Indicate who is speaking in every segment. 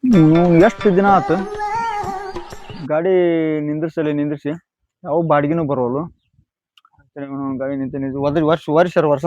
Speaker 1: ಎಷ್ಟು ದಿನ ಆತು ಗಾಡಿ ನಿಂದ್ರಿಸಿ ಯಾವ ಬಾಡಿಗೆನೂ ಬರೋಲ್ಲ. ಗಾಡಿ ನಿಂತು ವರ್ಷ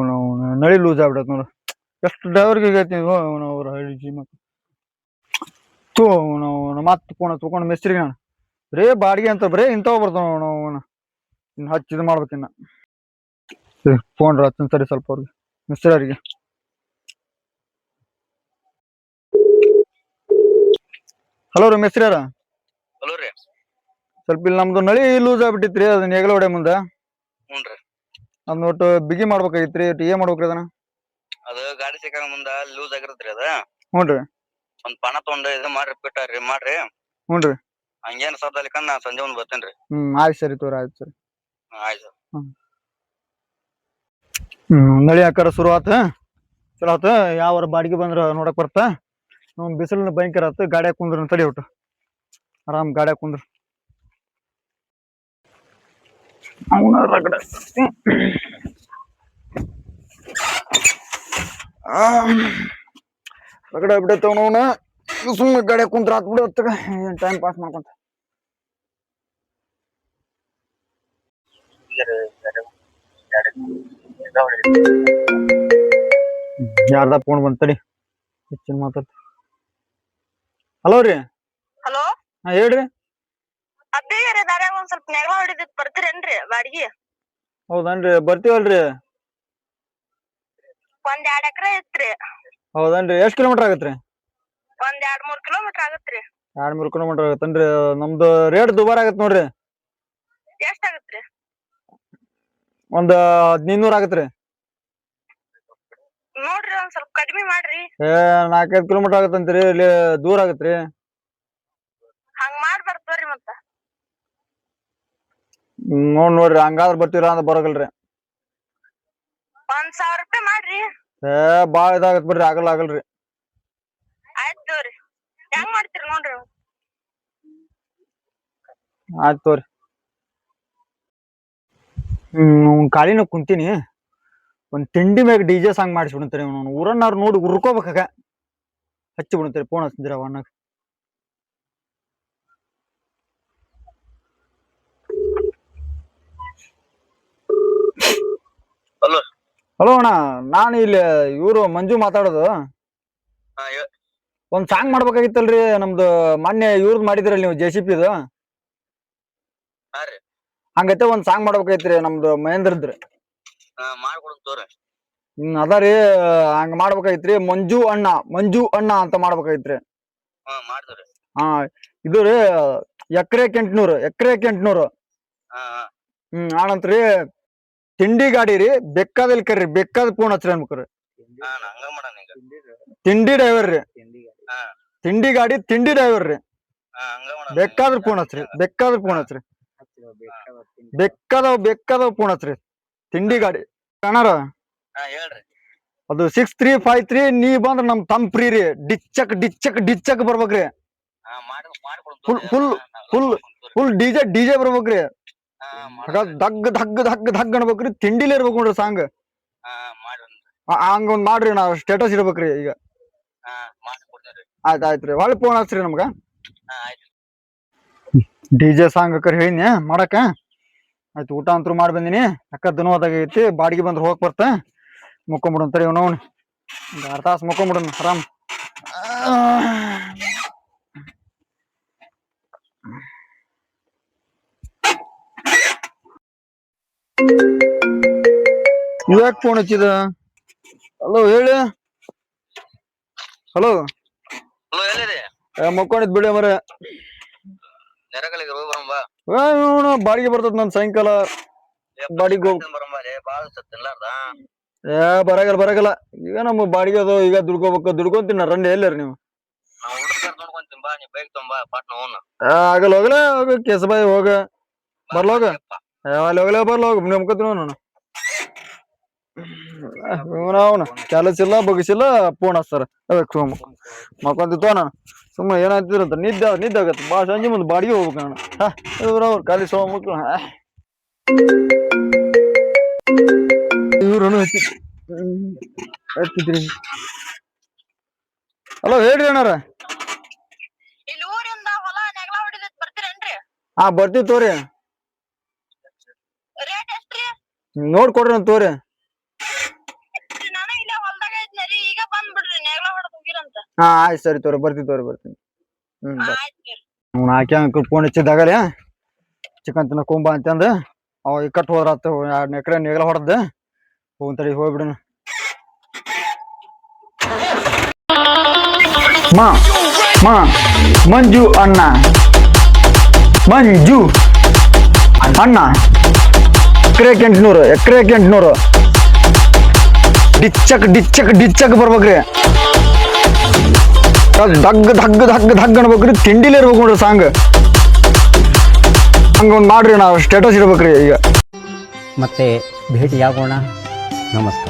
Speaker 1: ನಾವು ನಳಿ ಲೂಸ್ ಆಗ್ಬಿಡತ್ ನೋಡು. ಎಷ್ಟು ಡ್ರೈವರ್ಗೆ ಆಗೈತಿ ಅವ್ರ ಹಳ್ಳಿ ನಾವು ಮತ್ತೆ ತಗೊಂಡು ಮಿಸ್ತ್ರಿಗೆ ನಾನು ಬರೇ ಬಾಡಿಗೆ ಅಂತ ಬರೇ ಇಂಥವ್ ಬರ್ತಾವ ನಾವು ಇನ್ನು ಹಚ್ಚಿದ್ ಮಾಡ್ಬೇಕಿನ್ನ. ಫೋನ್ ಹಚ್ಚನ್ ಸರಿ ಸ್ವಲ್ಪ ಅವ್ರಿಗೆ ಮಿಸ್ತ್ರಿಗೆ. ಹಲೋ ರೀ ಮಿಸ್ತ್ರಿಯರ.
Speaker 2: ಹಲೋ ರೀ.
Speaker 1: ಸ್ವಲ್ಪ ಇಲ್ಲಿ ನಮ್ದು ನಳಿ ಲೂಸ್ ಆಗ್ಬಿಟ್ಟಿತ್ರಿ, ಅದನ್ನ ಹೆಗಲ ಹೊಡೆ ಮುಂದ ಅದ್ ಒಟ್ಟು ಬಿಗಿ ಮಾಡ್ಬೇಕಾಗಿತ್ರಿ. ಏನ್ ಮಾಡ್ಬೇಕ್ರಿ ಅದನ್ನ?
Speaker 2: ಅದು ಗಾಡಿ ಸಿಕ್ಕ ಮುಂದ ಲೂಸ್ ಆಗಿರತ್ರಿ ಅದ.
Speaker 1: ಹ್ಞೂನ್ರಿ.
Speaker 2: ಒಂದ್ ಪಣ ತಗೊಂಡ್ ಇದು ಮಾಡ್ರಿ ಬಿಟ್ಟಾರಿ ಮಾಡ್ರಿ.
Speaker 1: ಹ್ಞೂನ್ರಿ.
Speaker 2: ಹಂಗೇನ್ ಸದ್ದಲಿಕಂದ್ ನಾ ಸಂಜೆ ಮುಂದ್ ಬರ್ತೇನ್ರಿ.
Speaker 1: ಆಯ್ತು ಸರಿ ತೋರಿ, ಆಯ್ತು ಸರಿ.
Speaker 2: ಆಯ್ತು.
Speaker 1: ನಳಿ ಹಾಕಾರ ಶುರು ಆತ, ಚಲೋ ಆತ. ಯಾವ ಬಾಡಿಗೆ ಬಂದ್ರ ನೋಡಕ್ ಬರ್ತ. ಬಿಸಿಲಿನ ಭಯಂಕರ ಆತ. ಗಾಡ್ಯಾಗ ಕುಂದ್ರ ತಡಿ ಒಟ್ಟು ಆರಾಮ್ ಗಾಡ್ಯಾಗ ಕುಂದ್ರ. ರಗಡ ಬಿಡತ್ತವ ನೋನ. ಸುಮ್ಮನೆ ಗಾಡ್ಯಾಗ ಕುಂತ್ರ ಆತ್ ಬಿಡು. ಹೊತ್ತಗ ಟೈಮ್ ಪಾಸ್ ಮಾಡ್ಕೊಂತ ಯಾರ್ದ ಫೋನ್ ಬಂತಡಿ, ಹೆಚ್ಚಿನ ಮಾತಾಡ್ತ. ಹಲೋ ರೀ.
Speaker 3: ಹಲೋ,
Speaker 1: ಹೇಳ್ರಿ.
Speaker 3: ಅದೇ ದಾರ್ಯಾಗ ಒಂದ್ ಸ್ವಲ್ಪ ನೆಗಳ ಹೊಡಿದಿತ್, ಬರ್ತೀರೇನ್ರಿ ಬಾಡಿಗೆ?
Speaker 1: ಹೌದನ್ರಿ, ಬರ್ತೀವಲ್ರಿ.
Speaker 3: ಒಂದ್ 2 ಎಕರೆ ಐತ್ರಿ.
Speaker 1: ಹೌದನ್ರಿ, ಎಷ್ಟ್ ಕಿಲೋಮೀಟರ್ ಆಗತ್ರಿ?
Speaker 3: ಒಂದ್ 2-3 ಕಿಲೋಮೀಟರ್ ಆಗತ್ರಿ.
Speaker 1: 2-3 ಕಿಲೋಮೀಟರ್ ಆಗತ್ತನ್ರಿ. ನಮ್ದು ರೇಟ್ ದುಬಾರ್ ಆಗತ್ ನೋಡ್ರಿ.
Speaker 3: ಎಷ್ಟ್ ಆಗತ್ರಿ?
Speaker 1: ಒಂದ್ 1500 ಆಗತ್ರಿ.
Speaker 3: ನೋಡ್ರಿ ಒಂದ್ ಸ್ವಲ್ಪ ಕಡಿಮೆ ಮಾಡ್ರಿ.
Speaker 1: 4-5 ಕಿಲೋಮೀಟರ್ ಆಗತ್ತಂತ್ರಿ, ಇಲ್ಲಿ ದೂರ ಆಗತ್ರಿ.
Speaker 3: ಹಂಗ್ ಮಾಡ್ಬಾರ್ದ್ರಿ ಮತ್ತ.
Speaker 1: ನೋಡ್ರಿ, ಹಂಗಾದ್ರ ಬರ್ತೀರಾ ಅಂದ್ರ ಬರೋಗಲ್ರಿ.
Speaker 3: 1000 ರೂಪಾಯಿ ಮಾಡ್ರಿ.
Speaker 1: ಬಾಳ ಇದಾಗತ್ ಬಿಡ್ರಿ, ಆಗಲ್ರಿ.
Speaker 3: ಆಯ್ತು ತೋರಿ. ಹೆಂಗ್ ಮಾಡ್ತೀರಿ ನೋಡ್ರಿ.
Speaker 1: ಆಯ್ತು ತೋರಿ. ಕಾಲಿನ ಕುಂತೀನಿ. ಒಂದ್ ತಿಂಡಿ ಮ್ಯಾಗ DJ ಸಾಂಗ್ ಮಾಡಿಸ್ಬಿಡ್ತೀರಿ. ಊರನ್ನವ್ರು ನೋಡಿ ಉರ್ಕೋಬೇಕಾಗ ಹಚ್ಚಿ ಬಿಡ್ತೀರಿ. ಫೋನ್ ಹಚ್ಚಿದಿರ ಅವನ್ನಾಗ.
Speaker 2: ಹಲೋ.
Speaker 1: ಹಲೋ ಅಣ್ಣ, ನಾನು ಇಲ್ಲಿ ಇವ್ರು ಮಂಜು ಮಾತಾಡೋದು. ಒಂದ್ ಸಾಂಗ್ ಮಾಡ್ಬೇಕಾಗಿತ್ತಲ್ರಿ ನಮ್ದು. ಮೊನ್ನೆ ಇವ್ರದ್ ಮಾಡಿದ್ರಲ್ಲ ನೀವು, JCPದು. ಹಂಗೈತೆ ಒಂದ್ ಸಾಂಗ್ ಮಾಡ್ಬೇಕಾಗಿತ್ರಿ ನಮ್ದು ಮಹೇಂದ್ರದ್ರಿ. ಅದಾರಿ, ಹಂಗ ಮಾಡ್ಬೇಕಾಗಿತ್ರಿ. ಮಂಜು ಅಣ್ಣ ಅಂತ ಮಾಡ್ಬೇಕಾಗಿತ್ರಿ. ಹಾ, ಇದು ರೀ ಎಕರೆಕ್ 800. ಆನಂತ್ರಿ ತಿಂಡಿ ಗಾಡಿ ರೀ. ಬೇಕಾದಲ್ಲಿ ಕರ್ರಿ, ಬೇಕಾದ ಫೋನ್ ಹಚ್ರಿ ಅನ್ಬೇಕ್ರಿ. ತಿಂಡಿ ಡ್ರೈವರ್ ರೀ. ತಿಂಡಿ ಗಾಡಿ ತಿಂಡಿ ಡ್ರೈವರ್ ರೀ. ಬೇಕಾದ್ರ ಫೋನ್ ಹಚ್ರಿ, ಬೇಕಾದ್ರ ಫೋನ್ ಹಚ್ರಿ. ತಿಂಡಿ ಗಾಡಿ ಅಣ್ಣಾರ. ಅದು 6353. ನೀ ಬಂದ್ರ ನಮ್ ತಂಪ್ರಿ ರೀ. ಡಿಚ್ಚಕ್ ಬರ್ಬೇಕ್ರಿ. Full DJ ಬರ್ಬೇಕ್ರಿ. ದಗ್ ಅನ್ಬೇಕ್ರಿ. ತಿಂಡಿಲಿ ಇರ್ಬೇಕು ನೋಡ್ರಿ ಸಾಂಗ್. ಹಂಗ ಒಂದ್ ಮಾಡ್ರಿ, ನಾವ್ ಸ್ಟೇಟಸ್ ಇಡ್ಬೇಕ್ರಿ ಈಗ. ಆಯ್ತ್ರಿ, ಒಳ್ಳೆ ಫೋನ್ ಹಚ್ರಿ ನಮ್ಗ. DJ ಸಾಂಗ್ ಹೇಳಿನಿ ಮಾಡಕ. ಆಯ್ತು ಊಟ ಅಂತೂ ಮಾಡಿ ಬಂದಿನಿ ಅಕ್ಕ ದನವಾದಾಗೈತಿ ಬಾಡಿಗೆ ಬಂದ್ರೆ ಹೋಗಿ ಬರ್ತ ಮುಕ್ಕೊಂಬಿಡೋಣ ತಡಿ ನೋವು ಒಂದು ಅರ್ಧ ತಾಸು ಮುಕ್ಕೊಂಬಿಡೋಣ ಆರಾಮ್ ಯಾಕೆ ಫೋನ್ ಹಚ್ಚಿದ ಹಲೋ ಹೇಳಿ ಹಲೋ
Speaker 2: ಹಲೋ ಎಲ್ಲಿದೆ
Speaker 1: ಮುಕ್ಕೊಂಡಿದ್ ಬಿಡಿ ಮರ
Speaker 2: ನೆರಕಲಿಗೆ ಹೋಗಿ ಬರಂಬ
Speaker 1: ಬಾಡಿಗೆ ಬರ್ತದ ನನ್ ಸಾಯಂಕಾಲ ಬಾಡಿಗೆ ಹೋಗ್
Speaker 2: ಬರಂಬಾರೆ ಬಾಳ ಸತ್ತಿಲ್ಲಾರ್ದ
Speaker 1: ಬರಗಲ್ಲ ಈಗ ನಮ್ಮ ಬಾಡಿಗೆ ಅದು ಈಗ ದುಡ್ಕೊಂತೀನಿ ರಂಡಿ ಎಲ್ಲಾರ ನೀವು
Speaker 2: ನಾವು ಹುಡುಗ ನೋಡ್ಕೊಂತೀನಿ ಬಾ ನೀ ಬೈಕ್ ತೊಂಬ ಪಾಟ್ನ ಹೋಗೋಣ
Speaker 1: ಆಗಲ್ಲ ಹೋಗಲ ಹೋಗ ಕೇಸಬಾಯಿ ಹೋಗ ಬರ್ಲೋಗ ಅಲ್ಲಿ ಹೋಗಲೇ ಬರ್ಲೋಗ ನಂಬ್ಕೊತೀನಿ ನಾನು ಅವನ ಕೆಲಸ ಇಲ್ಲ ಬಗ್ಸಿಲ್ಲ ಫೋನ್ ಹಚ್ತಾರ ಮಕ್ಕೊಂತಿತ್ತು ನಾನು ಸುಮ್ಮನೆ ಏನಾಗ್ತಿರಂತ ನಿದ್ದೆ ಆಗತ್ತೆ ಬಾ ಸಂಜೆ ಮುಂದೆ ಬಾಡಿಗೆ ಹೋಗ್ಬೇಕು ನಾನು ಅವ್ರು ಖಾಲಿ ಸೋ ಮಕ್ಳು ಇವ್ರು ಹಚ್ಚಿದ್ರಿ ಹಲೋ ಹೇಳ್ರಿ ಅಣ್ಣಾರ
Speaker 3: ಇಲ್ಲಿ ಊರಿಂದ ಹೊಲ ನೆಗ್ಲ ಹೊಡಿದೈತ್ ಬರ್ತೀರೇನ್ರಿ
Speaker 1: ಬರ್ತೀವಿ ತೋರಿ
Speaker 3: ರೇಟ್ ಎಷ್ಟ್ರಿ
Speaker 1: ನೋಡ್ಕೊಡ್ರಿ ಅಂತ ತೋರಿ
Speaker 3: ನಾನು ಇಲ್ಲೇ ಹೊಲ್ದಾಗ ಇದ್ನರಿ ಈಗ ಬಂದ್ಬಿಡ್ರಿ ನೆಗ್ಲ ಹೊಡೆದ್ ಹೋಗಿರಂತ
Speaker 1: ಆಯ್ತು ಸರಿ ತೋರಿ ಬರ್ತೀನಿ ಬರ್ತೀನಿ
Speaker 3: ಆಯ್ತ್ರಿ
Speaker 1: ಆಕೆ ಅಂಕಲ್ ಫೋನ್ ಹಚ್ಚಿದ್ದಾಗಲೇ ಚಿಕನ್ ತಿನ್ನ ಕುಂಬ ಅಂತಂದು ಅವ ಈ ಕಟ್ ಹೋದ್ರಾತ 2 ಎಕರೆ ನೆಗಲ ಹೊಡೆದ ಹೋಗ್ತಡಿ ಹೋಗ್ಬಿಡೋಣ ಮಂಜು ಅಣ್ಣ ಎಕರೆಕ್ಕೆ 800 ಡಿಚ್ಚಕ್ ಬರ್ಬೇಕ್ರಿ ಧಗ್ ಅನ್ಬೇಕ್ರಿ ತಿಂಡಿಲಿ ಇರ್ಬೇಕು ನೋಡ್ರಿ ಸಾಂಗ್ ಹಂಗೊಂದು ಮಾಡ್ರಿ ನಾವು ಸ್ಟೇಟಸ್ ಇಡ್ಬೇಕ್ರಿ ಈಗ
Speaker 4: ಮತ್ತೆ ಭೇಟಿಯಾಗೋಣ ನಮಸ್ಕಾರ.